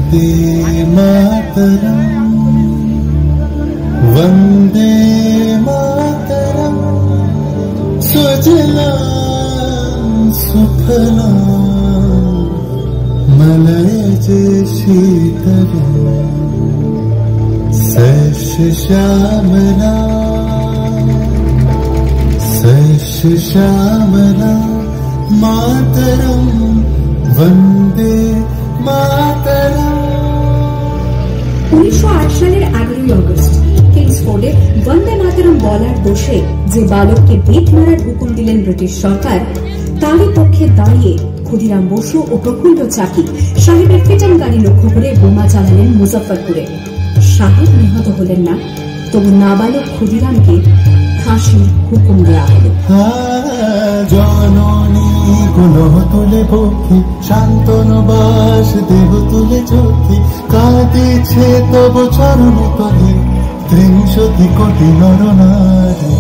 वंदे मातरम वंदे मातरम सुजलां सुफलां मलयज शीतलां शस्य श्यामलां मातरम वंदे मातरम। 1908 সালের 11ই আগস্ট কিংসফোর্ডে বন্দে মাতরম বলার দোষে যে বালককে বেত মারার হুকুম দিলেন ব্রিটিশ সরকার, তারই পক্ষে দাঁড়িয়ে ক্ষুদিরাম বসু ও প্রফুল্ল চাকি সাহেবের ফিটন গাড়ি লক্ষ্য করে বোমা চালালেন মুজফ্ফরপুরে। সাহেব নিহত হলেন না, তবু নাবালক ক্ষুদিরামকে ফাঁসির হুকুম দেওয়া হল। জননী কুলহ তুলে পক্ষী শান্তনবাস দেহ তুলে চোখী কাঁদিছে তব চরণ তলে 30 কোটি নরনারী।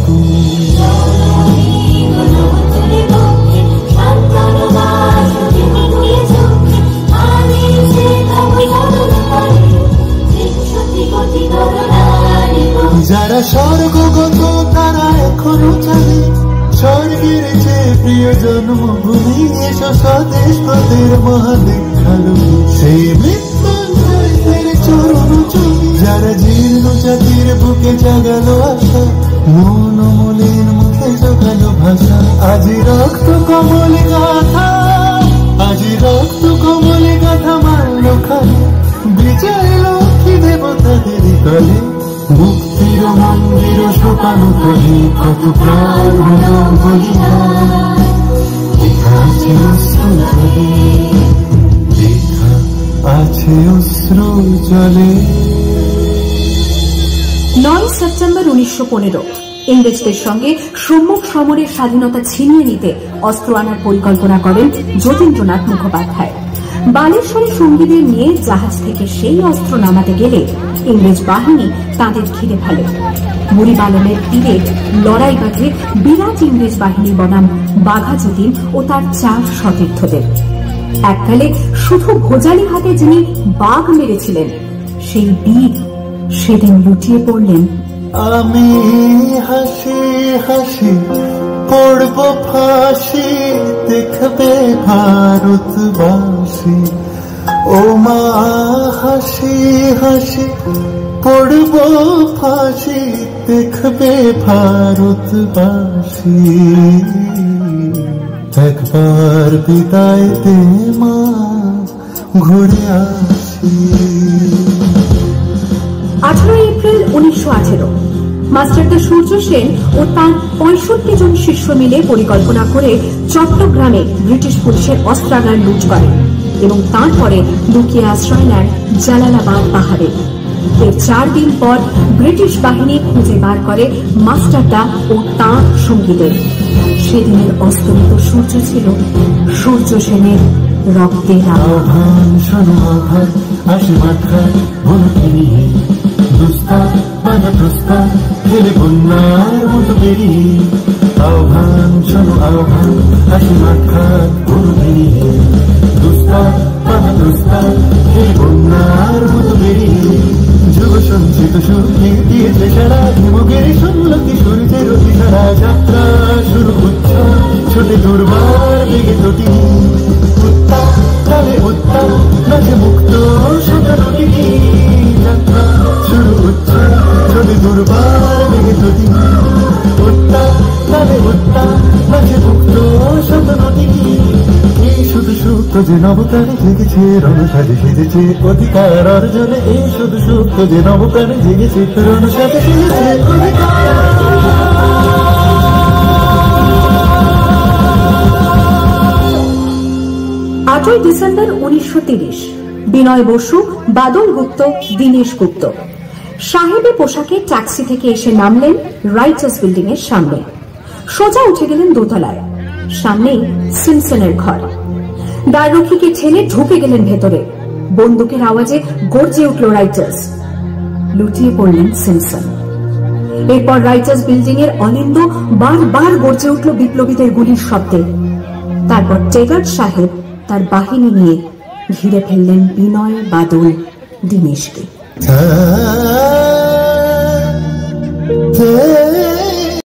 যারা স্বর্গগত তারা এখনো চলে স্বর্গের যে প্রিয় জন্মভূমি, এসো স্বদেশ তোদের মহাদীক্ষালু সেই মৃত্যুঞ্জয়ের চরণ চলি। যারা জীর্ণ জাতির বুকে জাগালো আশা, মন মলিন মুখে জোগালো ভাষা। আজি রক্ত কমলে গাথা, আজি রক্ত কমলে গাথা মারল খালি বিজয় লক্ষ্মী দেবতাদের তলে। মুক্তির মন্দির শোকানো করি কত প্রাণ বলিদান, লেখা আছে অশ্রু জলে, লেখা আছে অশ্রু জলে। 9 সেপ্টেম্বর 1915 ইংরেজদের সঙ্গে সম্মুখ সমরের স্বাধীনতা ছিনিয়ে নিতে অস্ত্র আনার পরিকল্পনা করেন যতীন্দ্রনাথ মুখোপাধ্যায়। বালেশ্বরে সঙ্গীদের নিয়ে জাহাজ থেকে সেই অস্ত্র নামাতে গেলে ইংরেজ বাহিনী তাদের ঘিরে ফেলে। বুড়িবালনের তীরে লড়াই বাঁধে বিরাট ইংরেজ বাহিনী বনাম বাঘা যতীন ও তার 4 সতীর্থদের। এককালে শুধু ভোজালি হাতে যিনি বাঘ মেরেছিলেন, সেই বীর সেদিন লুটিয়ে পড়লেন। আমি হাসি হাসি পড়ব ফাঁসি, দেখবে ভারতবাসী। ও মা হাসি হাসি পড়ব ফাঁসি, দেখবে ভারতবাসী। একবার বিদায় দে মা, ঘুরে আসি। 18 এপ্রিল 1918 মাস্টারদা সূর্য সেন ও তার 65 জন শিষ্য মিলে পরিকল্পনা করে চট্টগ্রামে ব্রিটিশ পুলিশের অস্ত্রাগার লুট করে এবং তারপরে লুকিয়ে আশ্রয় নেন জালালাবাদ পাহাড়ে। এর 4 দিন পর ব্রিটিশ বাহিনী খুঁজে বার করে মাস্টারদা ও তাঁর সঙ্গীদের। সেদিনের অস্তমিত সূর্য ছিল সূর্য সেনের রক্তের আহ্বান। শোনো আহ্বান, আসি মাথা বলতে দুস্তার বাধা প্রস্তার ফেলে বন্যার মতো বেরিয়ে। আহ্বান শোনো আহ্বান, আসি মাথা বলতে দুস্তার বাধা প্রস্তার ফেলে বন্যার মতো বেরিয়ে। যুগ সঞ্চিত সুখে দিয়েছে সারা হিমগের শুনল কি সূর্যের অতিসারা। যাত্রা শুরু হচ্ছে ছোটে দুর্বার বেগে তটি, উত্তাপ কালে উত্তাপ নাচে মুক্ত সোজা নদী। যাত্রা শুরু হচ্ছে ছোটে দুর্বার বেগে তটি, উত্তাপ কালে উত্তাপ নাচে মুক্ত সোজা নদী। এই শুধু সুপ্ত যে নবপ্রাণে জেগেছে, রণসাজে সেজেছে অধিকার অর্জনে। এই শুধু সুপ্ত যে নবপ্রাণে জেগেছে, রণসাজে সেজেছে অধিকার। 8 ডিসেম্বর 1930 বিনয় বসু, বাদল গুপ্ত, দীনেশ গুপ্ত সাহেবী পোশাকে ট্যাক্সি থেকে এসে নামলেন রাইটার্স বিল্ডিং এর সামনে। সোজা উঠে গেলেন দোতলায়। সামনেই সিমসনের ঘর। দ্বাররক্ষীকে ঠেলে ঢুকে গেলেন ভেতরে। বন্দুকের আওয়াজে গর্জে উঠল রাইটার্স। লুটিয়ে পড়লেন সিমসন। এরপর রাইটার্স বিল্ডিং এর অলিন্দ বারবার গর্জে উঠল বিপ্লবীদের গুলির শব্দে। তারপর টেগার্ড সাহেব তার বাহিনী নিয়ে ঘিরে ফেললেন বিনয়, বাদল, দীনেশকে।